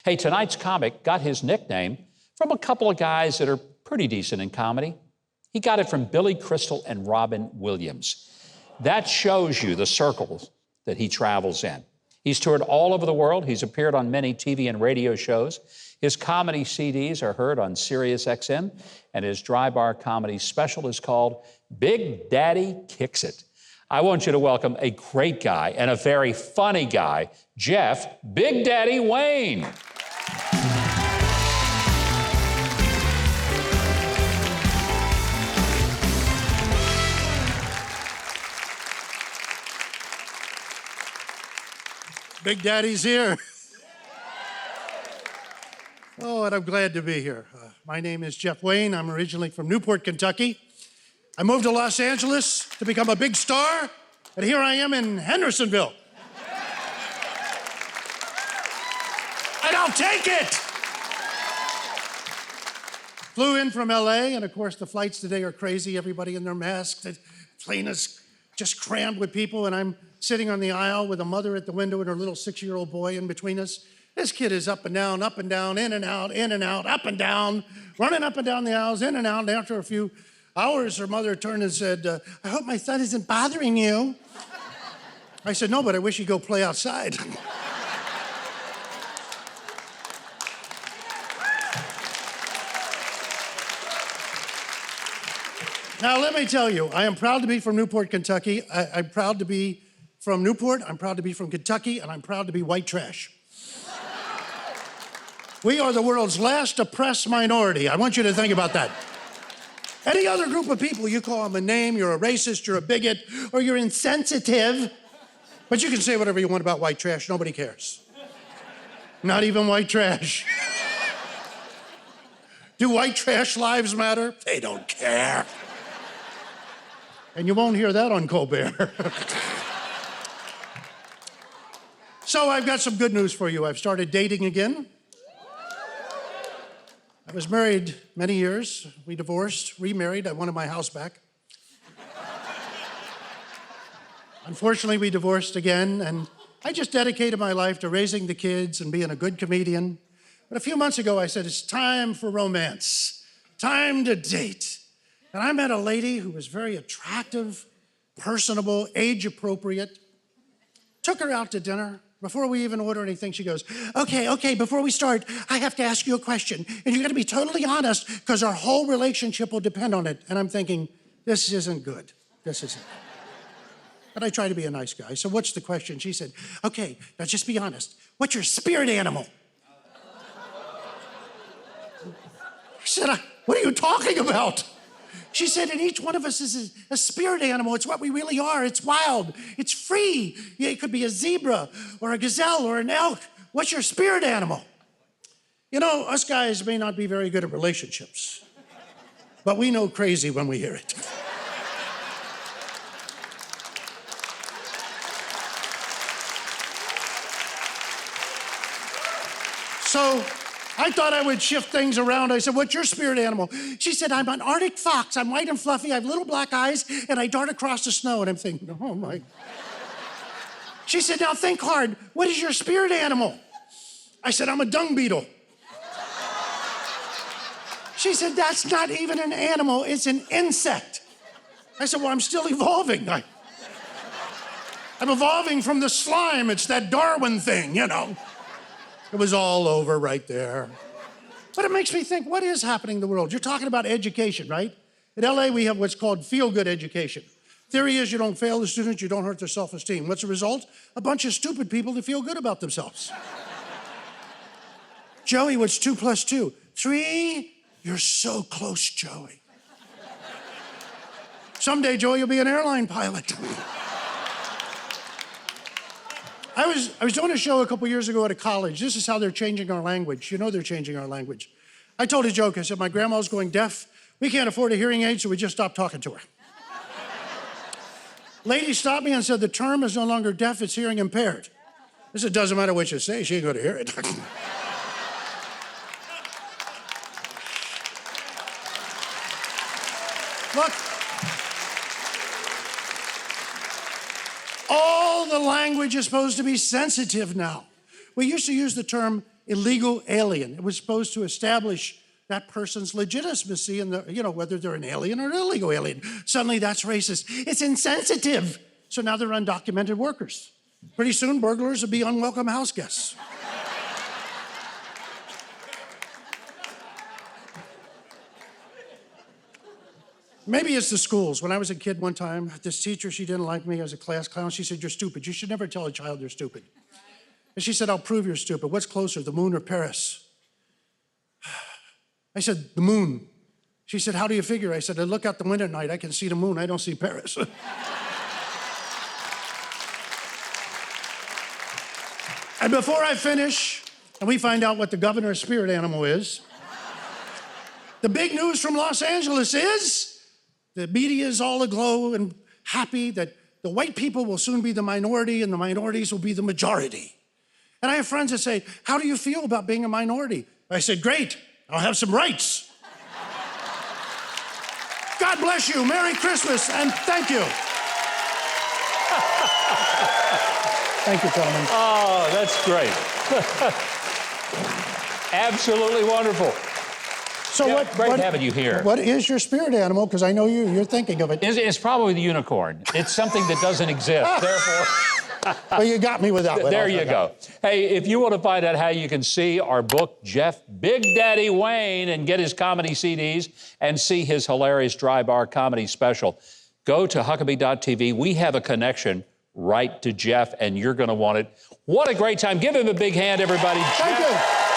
Hey, tonight's comic got his nickname from a couple of guys that are pretty decent in comedy. He got it from Billy Crystal and Robin Williams. That shows you the circles that he travels in. He's toured all over the world. He's appeared on many TV and radio shows. His comedy CDs are heard on Sirius XM, and his dry bar comedy special is called Big Daddy Kicks It. I want you to welcome a great guy and a very funny guy, Jeff Big Daddy Wayne. Big Daddy's here. Oh, and I'm glad to be here. My name is Jeff Wayne. I'm originally from Newport, Kentucky. I moved to Los Angeles to become a big star, and here I am in Hendersonville. And I'll take it! Flew in from LA, and of course the flights today are crazy. Everybody in their masks. The plane is just crammed with people, and I'm sitting on the aisle with a mother at the window and her little 6-year-old boy in between us. This kid is up and down, in and out, up and down, running up and down the aisles, in and out. And after a few hours, her mother turned and said, I hope my son isn't bothering you. I said, no, but I wish he'd go play outside. Now, let me tell you, I am proud to be from Newport, Kentucky. I'm proud to be from Newport, I'm proud to be from Kentucky, and I'm proud to be white trash. We are the world's last oppressed minority. I want you to think about that. Any other group of people, you call them a name, you're a racist, you're a bigot, or you're insensitive, but you can say whatever you want about white trash, nobody cares. Not even white trash. Do white trash lives matter? They don't care. And you won't hear that on Colbert. So I've got some good news for you. I've started dating again. I was married many years. We divorced, remarried. I wanted my house back. Unfortunately, we divorced again, and I just dedicated my life to raising the kids and being a good comedian. But a few months ago, I said, it's time for romance, time to date. And I met a lady who was very attractive, personable, age-appropriate. Took her out to dinner. Before we even order anything, she goes, okay, before we start, I have to ask you a question. And you gotta be totally honest, because our whole relationship will depend on it. And I'm thinking, this isn't good. This isn't. But I try to be a nice guy. So what's the question? She said, okay, now just be honest. What's your spirit animal? I said, what are you talking about? She said, and each one of us is a spirit animal. It's what we really are. It's wild. It's free. Yeah, it could be a zebra or a gazelle or an elk. What's your spirit animal? You know, us guys may not be very good at relationships, but we know crazy when we hear it. So I thought I would shift things around. I said, what's your spirit animal? She said, I'm an Arctic fox. I'm white and fluffy. I have little black eyes, and I dart across the snow. And I'm thinking, oh, my. She said, now think hard. What is your spirit animal? I said, I'm a dung beetle. She said, that's not even an animal. It's an insect. I said, well, I'm still evolving. I'm evolving from the slime. It's that Darwin thing, you know. It was all over right there. But it makes me think, what is happening in the world? You're talking about education, right? In LA, we have what's called feel-good education. Theory is you don't fail the students, you don't hurt their self-esteem. What's the result? A bunch of stupid people that feel good about themselves. Joey, what's 2 + 2? 3? You're so close, Joey. Someday, Joey, you'll be an airline pilot. I was doing a show a couple years ago at a college. This is how they're changing our language. You know they're changing our language. I told a joke. I said, my grandma's going deaf. We can't afford a hearing aid, so we just stopped talking to her. Lady stopped me and said, the term is no longer deaf, it's hearing impaired. I said, doesn't matter what you say, she ain't gonna hear it. Look, all the language is supposed to be sensitive now. We used to use the term illegal alien. It was supposed to establish that person's legitimacy in whether they're an alien or an illegal alien. Suddenly that's racist. It's insensitive. So now they're undocumented workers. Pretty soon burglars will be unwelcome house guests. Maybe it's the schools. When I was a kid one time, this teacher, she didn't like me as a class clown. She said, "You're stupid. You should never tell a child they're stupid." And she said, "I'll prove you're stupid. What's closer, the moon or Paris?" I said, "The moon." She said, "How do you figure?" I said, "I look out the window at night. I can see the moon. I don't see Paris." And before I finish, and we find out what the governor's spirit animal is, the big news from Los Angeles is the media is all aglow and happy that the white people will soon be the minority and the minorities will be the majority. And I have friends that say, "How do you feel about being a minority?" I said, "Great, I'll have some rights." God bless you, Merry Christmas, and thank you. Thank you, gentlemen. Oh, that's great. Absolutely wonderful. So yeah, great having you here. What is your spirit animal? Because I know you're thinking of it. It's probably the unicorn. It's something that doesn't exist, therefore. Well, you got me with that one. There you go. Hey, if you want to find out how you can see our book, Jeff Big Daddy Wayne, and get his comedy CDs and see his hilarious dry bar comedy special, go to Huckabee.tv. We have a connection right to Jeff, and you're going to want it. What a great time. Give him a big hand, everybody. Thank you.